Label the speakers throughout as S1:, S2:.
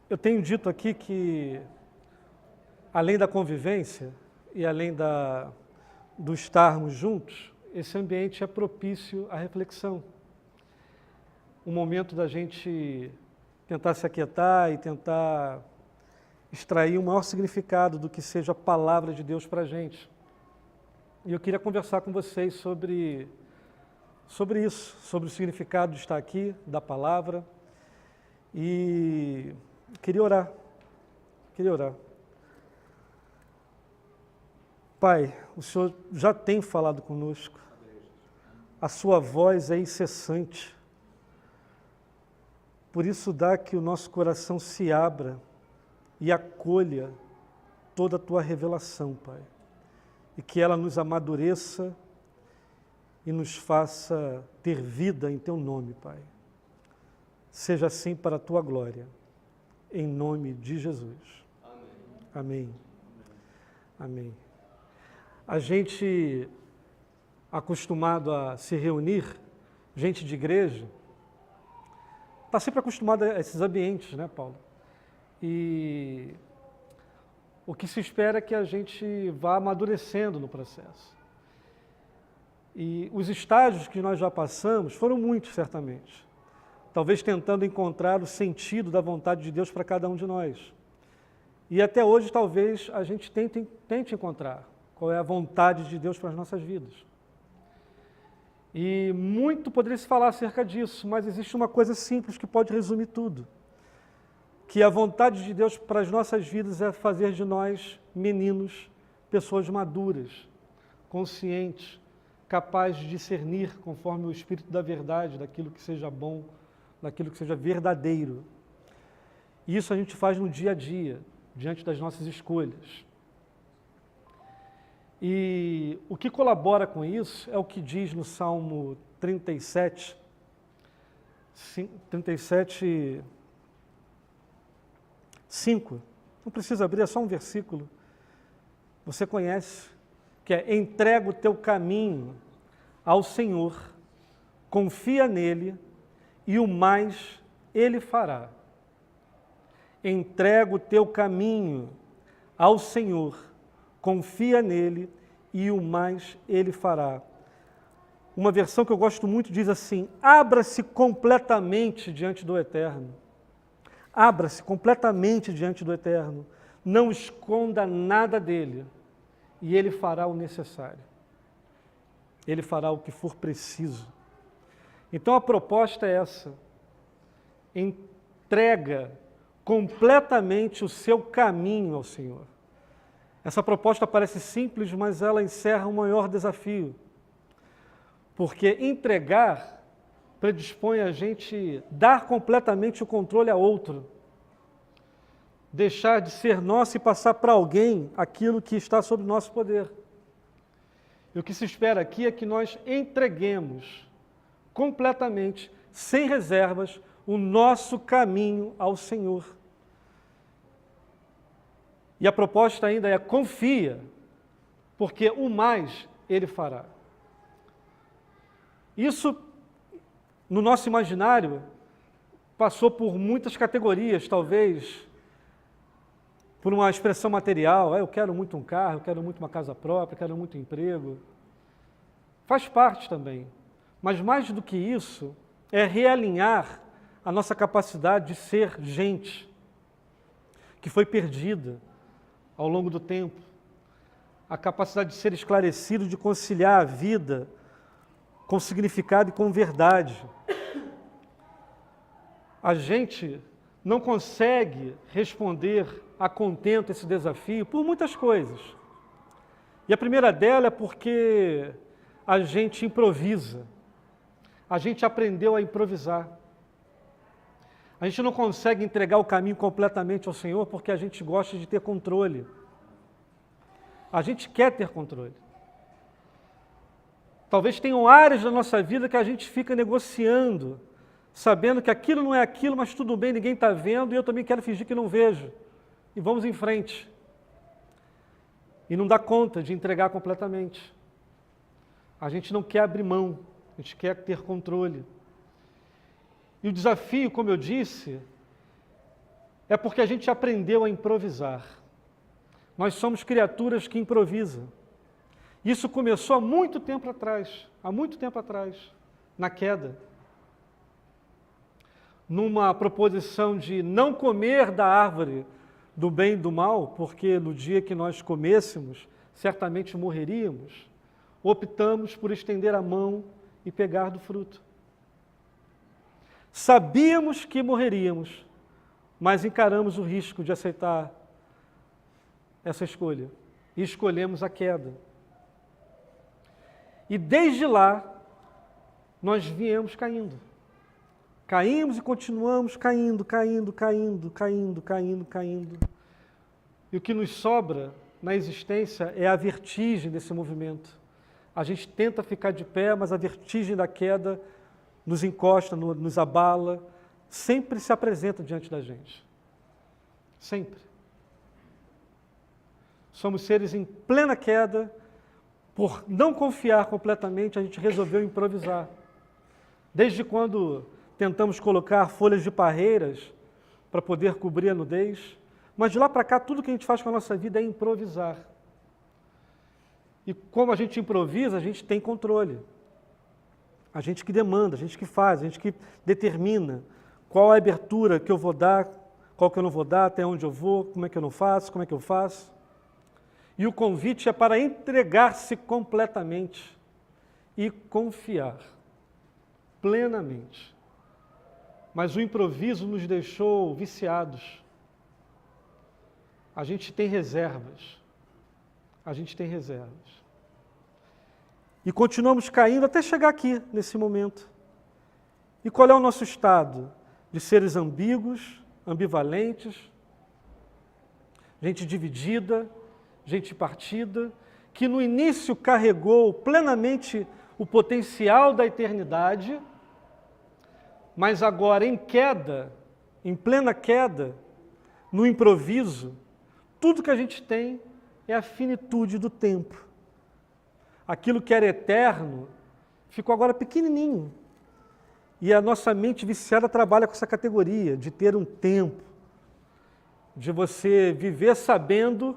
S1: Eu tenho dito aqui que, além da convivência e além do estarmos juntos, esse ambiente é propício à reflexão. Um momento da gente tentar se aquietar e tentar extrair o maior significado do que seja a palavra de Deus para a gente. E eu queria conversar com vocês sobre isso, sobre o significado de estar aqui, da palavra. E queria orar. Pai, o Senhor já tem falado conosco. A sua voz é incessante. Por isso dá que o nosso coração se abra e acolha toda a tua revelação, Pai. E que ela nos amadureça e nos faça ter vida em teu nome, Pai. Seja assim para a tua glória. Em nome de Jesus. Amém. Amém. A gente, acostumado a se reunir, gente de igreja, está sempre acostumado a esses ambientes, né, Paulo? E o que se espera é que a gente vá amadurecendo no processo. E os estágios que nós já passamos foram muitos, certamente. Talvez tentando encontrar o sentido da vontade de Deus para cada um de nós. E até hoje, talvez, a gente tente encontrar qual é a vontade de Deus para as nossas vidas. E muito poderia se falar acerca disso, mas existe uma coisa simples que pode resumir tudo. Que a vontade de Deus para as nossas vidas é fazer de nós meninos, pessoas maduras, conscientes, capazes de discernir conforme o Espírito da verdade, daquilo que seja bom, daquilo que seja verdadeiro. E isso a gente faz no dia a dia, diante das nossas escolhas. E o que colabora com isso é o que diz no Salmo 37, 5. Não precisa abrir, é só um versículo. Você conhece, que é: entrega o teu caminho ao Senhor, confia nele e o mais ele fará. Entrega o teu caminho ao Senhor, confia nele e o mais ele fará. Uma versão que eu gosto muito diz assim: abra-se completamente diante do Eterno. Abra-se completamente diante do Eterno. Não esconda nada dele. E ele fará o necessário. Ele fará o que for preciso. Então a proposta é essa: entrega completamente o seu caminho ao Senhor. Essa proposta parece simples, mas ela encerra um maior desafio. Porque entregar predispõe a gente dar completamente o controle a outro. Deixar de ser nosso e passar para alguém aquilo que está sob nosso poder. E o que se espera aqui é que nós entreguemos completamente, sem reservas, o nosso caminho ao Senhor. E a proposta ainda é: confia, porque o mais Ele fará. Isso, no nosso imaginário, passou por muitas categorias, talvez por uma expressão material: eu quero muito um carro, eu quero muito uma casa própria, eu quero muito emprego. Faz parte também. Mas mais do que isso, é realinhar a nossa capacidade de ser gente, que foi perdida ao longo do tempo. A capacidade de ser esclarecido, de conciliar a vida com significado e com verdade. A gente não consegue responder a contento esse desafio por muitas coisas. E a primeira dela é porque a gente improvisa. A gente aprendeu a improvisar. A gente não consegue entregar o caminho completamente ao Senhor porque a gente gosta de ter controle. A gente quer ter controle. Talvez tenham áreas da nossa vida que a gente fica negociando, sabendo que aquilo não é aquilo, mas tudo bem, ninguém está vendo e eu também quero fingir que não vejo. E vamos em frente. e não dá conta de entregar completamente. A gente não quer abrir mão, a gente quer ter controle. E o desafio, como eu disse, é porque a gente aprendeu a improvisar. Nós somos criaturas que improvisam. Isso começou há muito tempo atrás, na queda. Numa proposição de não comer da árvore do bem e do mal, porque no dia que nós comêssemos, certamente morreríamos, optamos por estender a mão e pegar do fruto. Sabíamos que morreríamos, mas encaramos o risco de aceitar essa escolha e escolhemos a queda. E desde lá, nós viemos caindo. Caímos e continuamos caindo. E o que nos sobra na existência é a vertigem desse movimento. A gente tenta ficar de pé, mas a vertigem da queda nos encosta, nos abala, sempre se apresenta diante da gente. Sempre. Somos seres em plena queda. Por não confiar completamente, a gente resolveu improvisar. Desde quando tentamos colocar folhas de parreiras para poder cobrir a nudez, mas de lá para cá, tudo que a gente faz com a nossa vida é improvisar. E como a gente improvisa, a gente tem controle. A gente que demanda, a gente que faz, a gente que determina qual a abertura que eu vou dar, qual que eu não vou dar, até onde eu vou, como é que eu não faço, como é que eu faço. E o convite é para entregar-se completamente e confiar plenamente. Mas o improviso nos deixou viciados. A gente tem reservas. E continuamos caindo até chegar aqui, nesse momento. E qual é o nosso estado? De seres ambíguos, ambivalentes, gente dividida, gente partida, que no início carregou plenamente o potencial da eternidade, mas agora em queda, em plena queda, no improviso, tudo que a gente tem é a finitude do tempo. Aquilo que era eterno ficou agora pequenininho. E a nossa mente viciada trabalha com essa categoria de ter um tempo, de você viver sabendo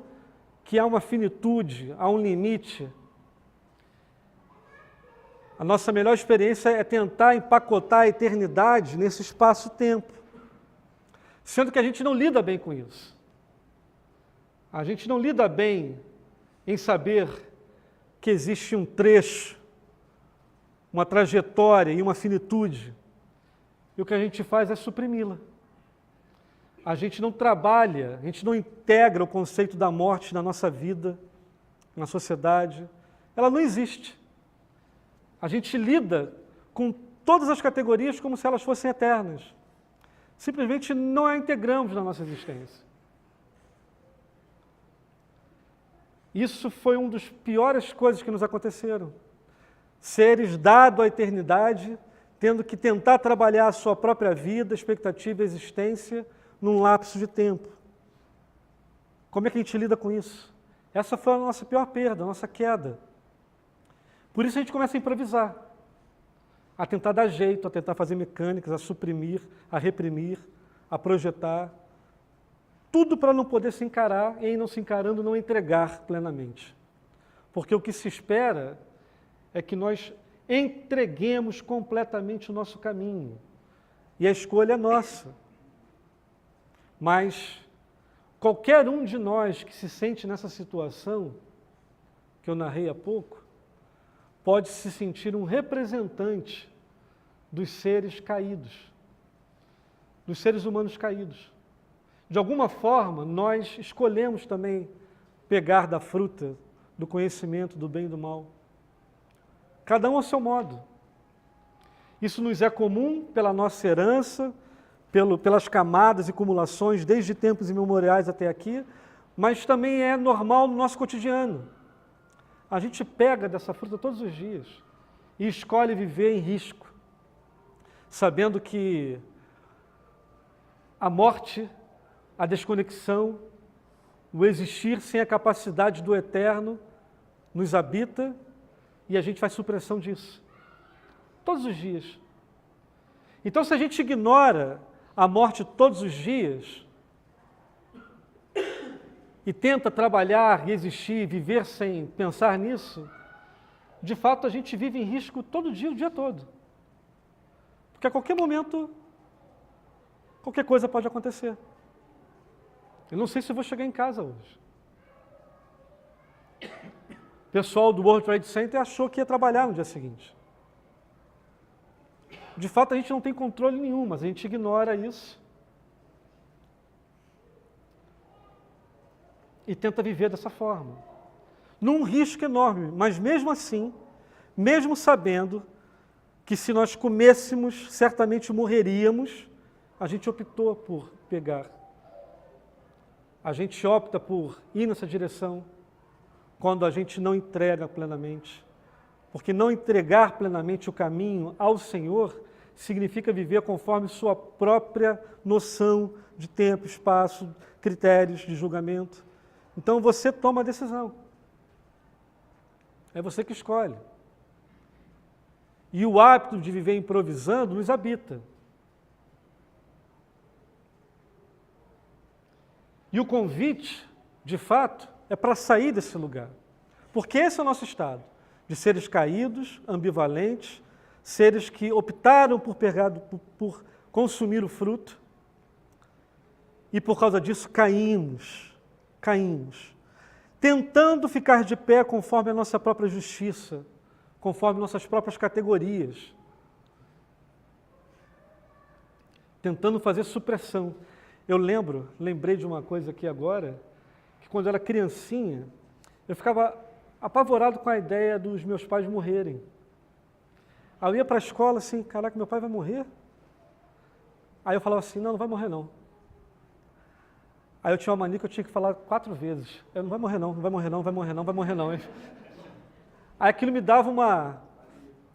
S1: que há uma finitude, há um limite. A nossa melhor experiência é tentar empacotar a eternidade nesse espaço-tempo, sendo que a gente não lida bem com isso. A gente não lida bem em saber que existe um trecho, uma trajetória e uma finitude, e o que a gente faz é suprimi-la. A gente não trabalha, a gente não integra o conceito da morte na nossa vida, na sociedade. Ela não existe. A gente lida com todas as categorias como se elas fossem eternas. Simplesmente não a integramos na nossa existência. Isso foi uma das piores coisas que nos aconteceram. Seres dados à eternidade, tendo que tentar trabalhar a sua própria vida, expectativa e existência, num lapso de tempo. Como é que a gente lida com isso? Essa foi a nossa pior perda, a nossa queda. Por isso a gente começa a improvisar, a tentar dar jeito, a tentar fazer mecânicas, a suprimir, a reprimir, a projetar. Tudo para não poder se encarar e, em não se encarando, não entregar plenamente. Porque o que se espera é que nós entreguemos completamente o nosso caminho. E a escolha é nossa. Mas qualquer um de nós que se sente nessa situação, que eu narrei há pouco, pode se sentir um representante dos seres caídos, dos seres humanos caídos. De alguma forma, nós escolhemos também pegar da fruta do conhecimento do bem e do mal. Cada um ao seu modo. Isso nos é comum pela nossa herança, pelas camadas e acumulações desde tempos imemoriais até aqui, mas também é normal no nosso cotidiano. A gente pega dessa fruta todos os dias e escolhe viver em risco, sabendo que a morte, a desconexão, o existir sem a capacidade do eterno nos habita e a gente faz supressão disso. Todos os dias. Então, se a gente ignora a morte todos os dias e tenta trabalhar e existir, viver sem pensar nisso, de fato a gente vive em risco todo dia, o dia todo. Porque a qualquer momento, qualquer coisa pode acontecer. Eu não sei se eu vou chegar em casa hoje. O pessoal do World Trade Center achou que ia trabalhar no dia seguinte. De fato, a gente não tem controle nenhum, mas a gente ignora isso e tenta viver dessa forma. Num risco enorme, mas mesmo assim, mesmo sabendo que se nós comêssemos, certamente morreríamos, a gente optou por pegar. A gente opta por ir nessa direção quando a gente não entrega plenamente. Porque não entregar plenamente o caminho ao Senhor significa viver conforme sua própria noção de tempo, espaço, critérios de julgamento. Então você toma a decisão. É você que escolhe. E o hábito de viver improvisando nos habita. E o convite, de fato, é para sair desse lugar. Porque esse é o nosso estado, de seres caídos, ambivalentes, seres que optaram por consumir o fruto e por causa disso caímos, tentando ficar de pé conforme a nossa própria justiça, conforme nossas próprias categorias, tentando fazer supressão. Eu lembrei de uma coisa aqui agora, que quando eu era criancinha, eu ficava apavorado com a ideia dos meus pais morrerem. Aí eu ia para a escola assim, caraca, meu pai vai morrer? Aí eu falava assim, não vai morrer não. Aí eu tinha uma mania que eu tinha que falar 4 vezes. Eu não vai morrer não, não vai morrer não, vai morrer não, vai morrer não. Aí aquilo me dava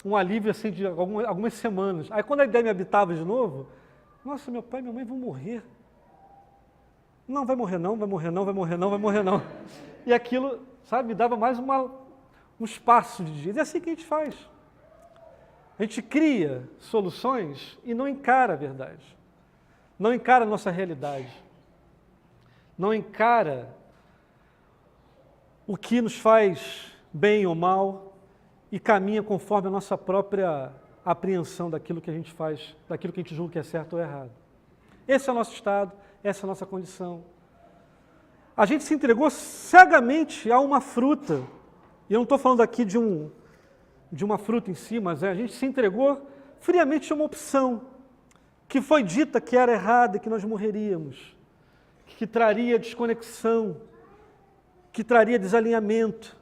S1: um alívio assim de algumas semanas. Aí quando a ideia me habitava de novo, nossa, meu pai e minha mãe vão morrer. Não, vai morrer não, vai morrer não, vai morrer não, vai morrer não. E aquilo, sabe, me dava mais um espaço de dias. É assim que a gente faz. A gente cria soluções e não encara a verdade. Não encara a nossa realidade. Não encara o que nos faz bem ou mal e caminha conforme a nossa própria apreensão daquilo que a gente faz, daquilo que a gente julga que é certo ou errado. Esse é o nosso estado, essa é a nossa condição. A gente se entregou cegamente a uma fruta. E eu não estou falando aqui de uma fruta em si, mas a gente se entregou friamente a uma opção que foi dita que era errada, que nós morreríamos, que traria desconexão, que traria desalinhamento,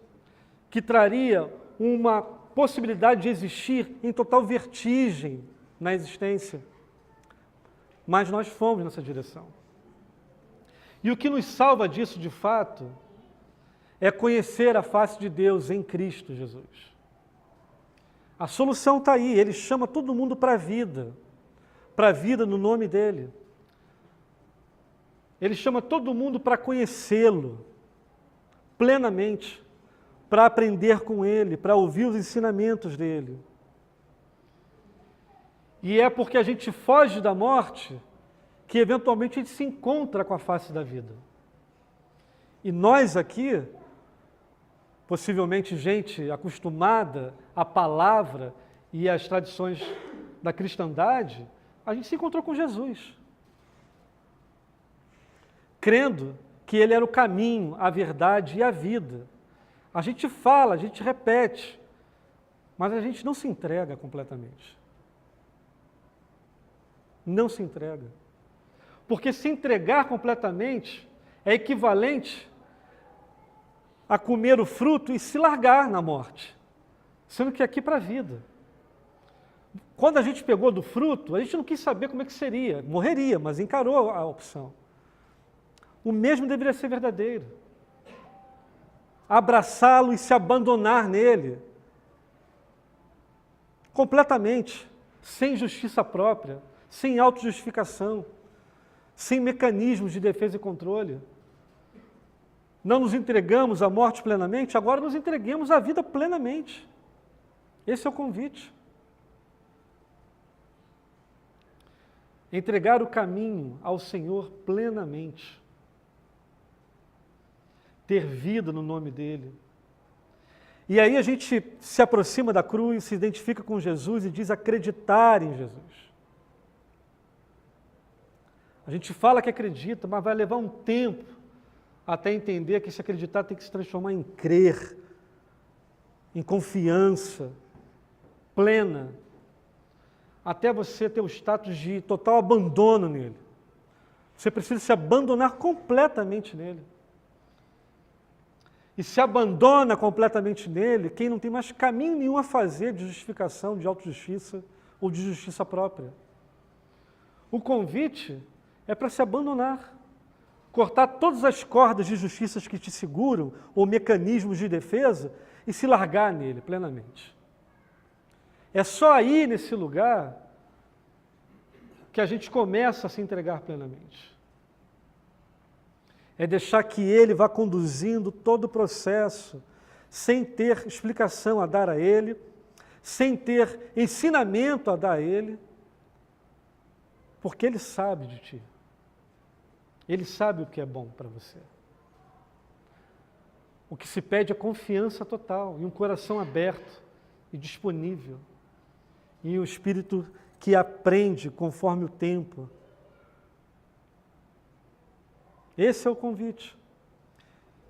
S1: que traria uma possibilidade de existir em total vertigem na existência. Mas nós fomos nessa direção. E o que nos salva disso, de fato, é conhecer a face de Deus em Cristo Jesus. A solução está aí, Ele chama todo mundo para a vida no nome dEle. Ele chama todo mundo para conhecê-lo plenamente, para aprender com Ele, para ouvir os ensinamentos dEle. E é porque a gente foge da morte que eventualmente a gente se encontra com a face da vida. E nós aqui, possivelmente gente acostumada à palavra e às tradições da cristandade, a gente se encontrou com Jesus. Crendo que Ele era o caminho, a verdade e a vida. A gente fala, a gente repete, mas a gente não se entrega completamente. Não se entrega. Porque se entregar completamente é equivalente a comer o fruto e se largar na morte, sendo que aqui para a vida. Quando a gente pegou do fruto, a gente não quis saber como é que seria, morreria, mas encarou a opção. O mesmo deveria ser verdadeiro. Abraçá-lo e se abandonar nele, completamente, sem justiça própria, sem autojustificação, sem mecanismos de defesa e controle. não nos entregamos à morte plenamente, agora nos entreguemos à vida plenamente. Esse é o convite. Entregar o caminho ao Senhor plenamente. Ter vida no nome dEle. E aí a gente se aproxima da cruz, se identifica com Jesus e diz acreditar em Jesus. A gente fala que acredita, mas vai levar um tempo até entender que esse acreditar tem que se transformar em crer, em confiança plena, até você ter o status de total abandono nele. Você precisa se abandonar completamente nele. E se abandona completamente nele, quem não tem mais caminho nenhum a fazer de justificação, de autojustiça ou de justiça própria. O convite é para se abandonar, cortar todas as cordas de justiças que te seguram, ou mecanismos de defesa, e se largar nele plenamente. É só aí, nesse lugar, que a gente começa a se entregar plenamente. É deixar que ele vá conduzindo todo o processo, sem ter explicação a dar a ele, sem ter ensinamento a dar a ele, porque ele sabe de ti. Ele sabe o que é bom para você. O que se pede é confiança total, e um coração aberto e disponível, e um espírito que aprende conforme o tempo. Esse é o convite.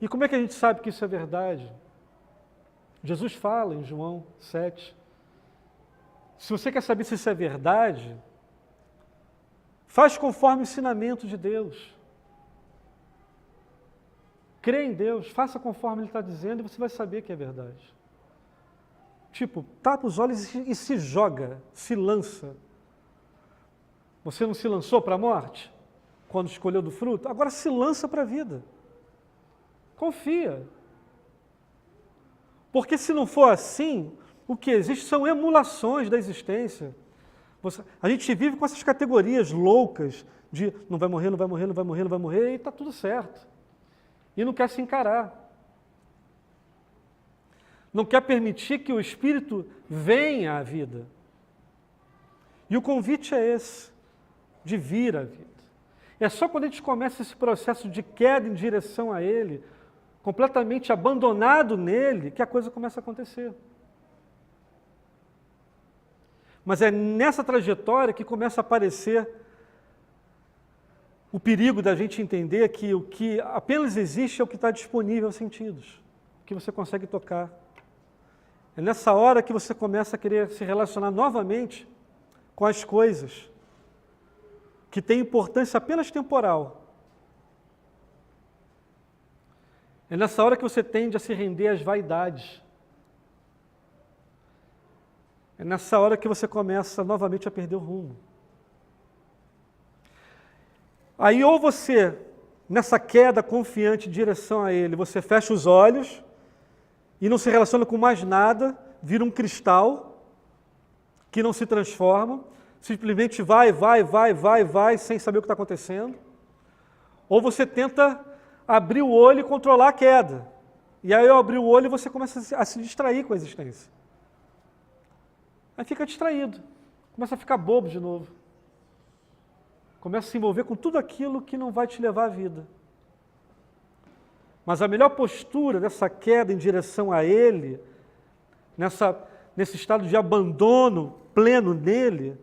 S1: E como é que a gente sabe que isso é verdade? Jesus fala em João 7. Se você quer saber se isso é verdade, faz conforme o ensinamento de Deus. Crê em Deus, faça conforme Ele está dizendo e você vai saber que é verdade. Tipo, tapa os olhos e se joga, se lança. Você não se lançou para a morte? Quando escolheu do fruto? Agora se lança para a vida. Confia. Porque se não for assim, o que existe são emulações da existência. A gente vive com essas categorias loucas de não vai morrer, não vai morrer, não vai morrer, não vai morrer, e está tudo certo. E não quer se encarar. Não quer permitir que o Espírito venha à vida. E o convite é esse, de vir à vida. É só quando a gente começa esse processo de queda em direção a Ele, completamente abandonado nele, que a coisa começa a acontecer. Mas é nessa trajetória que começa a aparecer o perigo da gente entender que o que apenas existe é o que está disponível aos sentidos, o que você consegue tocar. É nessa hora que você começa a querer se relacionar novamente com as coisas que têm importância apenas temporal. É nessa hora que você tende a se render às vaidades. É nessa hora que você começa novamente a perder o rumo. Aí ou você, nessa queda confiante em direção a Ele, você fecha os olhos e não se relaciona com mais nada, vira um cristal que não se transforma, simplesmente vai, sem saber o que está acontecendo. Ou você tenta abrir o olho e controlar a queda. E aí ao abrir o olho você começa a se distrair com a existência. Aí fica distraído, começa a ficar bobo de novo. Começa a se envolver com tudo aquilo que não vai te levar à vida. Mas a melhor postura dessa queda em direção a Ele, nesse estado de abandono pleno nele,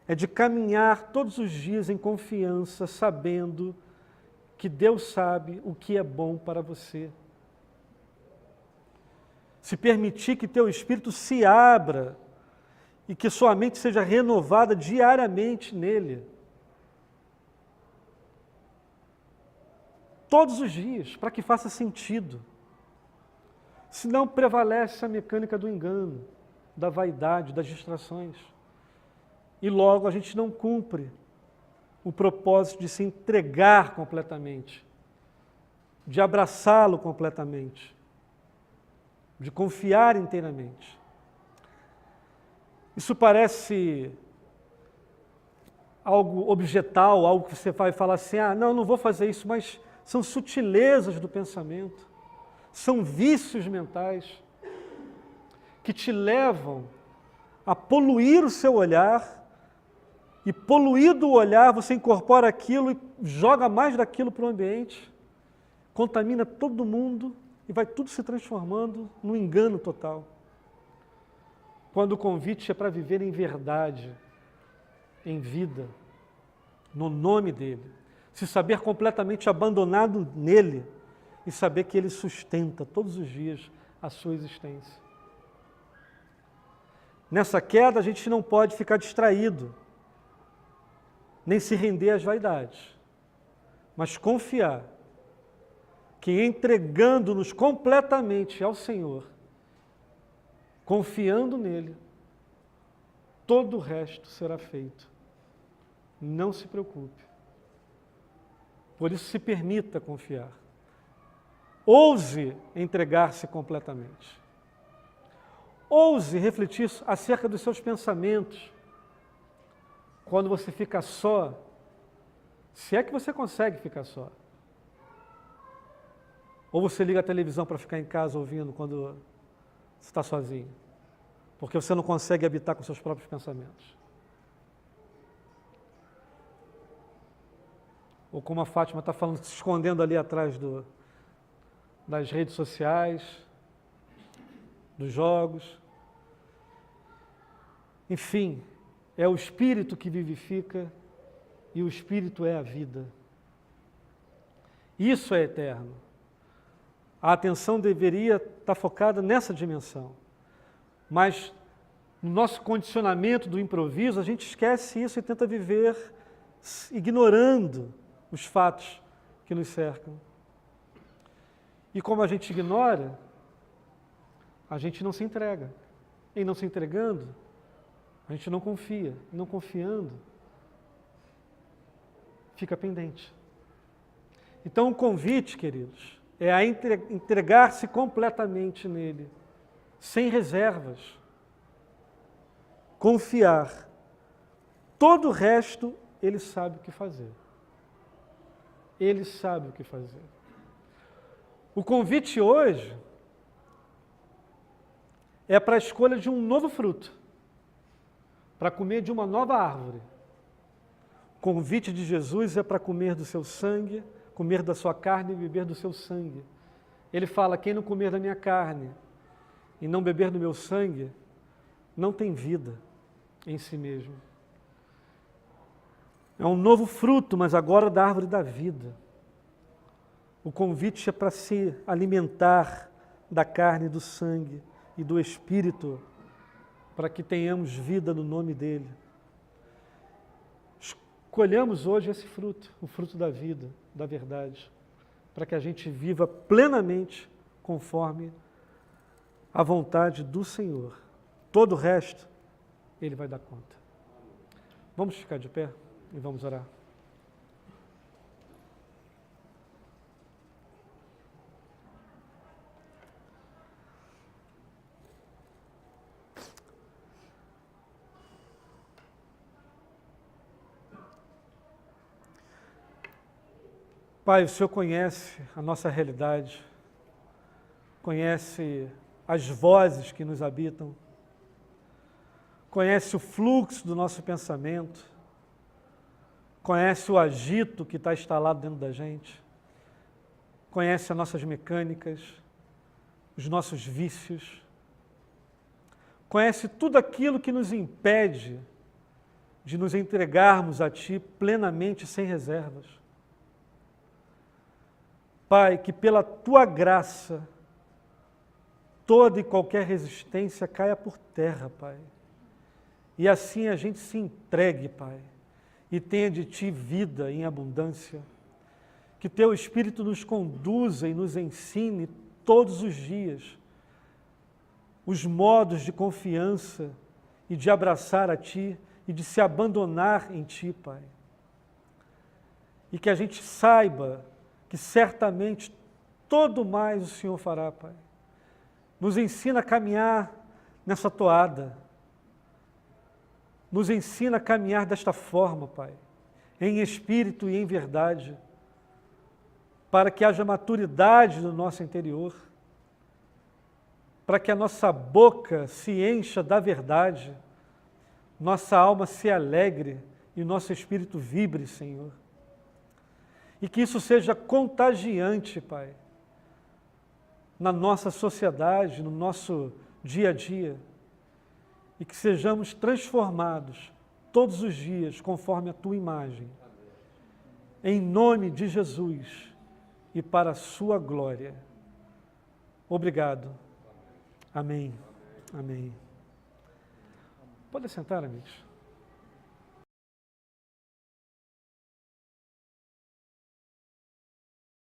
S1: é de caminhar todos os dias em confiança, sabendo que Deus sabe o que é bom para você. Se permitir que teu espírito se abra e que sua mente seja renovada diariamente nele. Todos os dias, para que faça sentido. Senão prevalece a mecânica do engano, da vaidade, das distrações. E logo a gente não cumpre o propósito de se entregar completamente, de abraçá-lo completamente, de confiar inteiramente. Isso parece algo objetal, algo que você vai falar assim, não vou fazer isso, mas são sutilezas do pensamento, são vícios mentais que te levam a poluir o seu olhar, e poluído o olhar, você incorpora aquilo e joga mais daquilo para o ambiente, contamina todo mundo e vai tudo se transformando num engano total. Quando o convite é para viver em verdade, em vida, no nome dele, se saber completamente abandonado nele e saber que ele sustenta todos os dias a sua existência. Nessa queda a gente não pode ficar distraído, nem se render às vaidades, mas confiar que entregando-nos completamente ao Senhor, confiando nele, todo o resto será feito. Não se preocupe. Por isso se permita confiar. Ouse entregar-se completamente. Ouse refletir acerca dos seus pensamentos. Quando você fica só, se é que você consegue ficar só. Ou você liga a televisão para ficar em casa ouvindo quando você está sozinho. Porque você não consegue habitar com seus próprios pensamentos. Ou como a Fátima está falando, se escondendo ali atrás das redes sociais, dos jogos. Enfim, é o Espírito que vivifica e o Espírito é a vida. Isso é eterno. A atenção deveria estar focada nessa dimensão. Mas no nosso condicionamento do improviso, a gente esquece isso e tenta viver ignorando os fatos que nos cercam. E como a gente ignora, a gente não se entrega. E não se entregando, a gente não confia. E não confiando, fica pendente. Então o convite, queridos, é a entregar-se completamente nele, sem reservas. Confiar. Todo o resto, ele sabe o que fazer. Ele sabe o que fazer. O convite hoje é para a escolha de um novo fruto, para comer de uma nova árvore. O convite de Jesus é para comer do seu sangue, comer da sua carne e beber do seu sangue. Ele fala, quem não comer da minha carne e não beber do meu sangue, não tem vida em si mesmo. É um novo fruto, mas agora da árvore da vida. O convite é para se alimentar da carne, do sangue e do Espírito, para que tenhamos vida no nome dele. Escolhamos hoje esse fruto, o fruto da vida, da verdade, para que a gente viva plenamente conforme a vontade do Senhor. Todo o resto, ele vai dar conta. Vamos ficar de pé e vamos orar. Pai, o Senhor conhece a nossa realidade, conhece as vozes que nos habitam, conhece o fluxo do nosso pensamento, conhece o agito que está instalado dentro da gente, conhece as nossas mecânicas, os nossos vícios, conhece tudo aquilo que nos impede de nos entregarmos a Ti plenamente, sem reservas. Pai, que pela Tua graça, toda e qualquer resistência caia por terra, Pai. E assim a gente se entregue, Pai, e tenha de Ti vida em abundância. Que Teu Espírito nos conduza e nos ensine todos os dias os modos de confiança e de abraçar a Ti e de se abandonar em Ti, Pai. E que a gente saiba que certamente todo mais o Senhor fará, Pai. Nos ensina a caminhar nessa toada. Nos ensina a caminhar desta forma, Pai, em espírito e em verdade, para que haja maturidade no nosso interior, para que a nossa boca se encha da verdade, nossa alma se alegre e nosso espírito vibre, Senhor. E que isso seja contagiante, Pai, na nossa sociedade, no nosso dia a dia, e que sejamos transformados todos os dias conforme a Tua imagem. Em nome de Jesus e para a Sua glória. Obrigado. Amém. Amém. Pode sentar, amigos.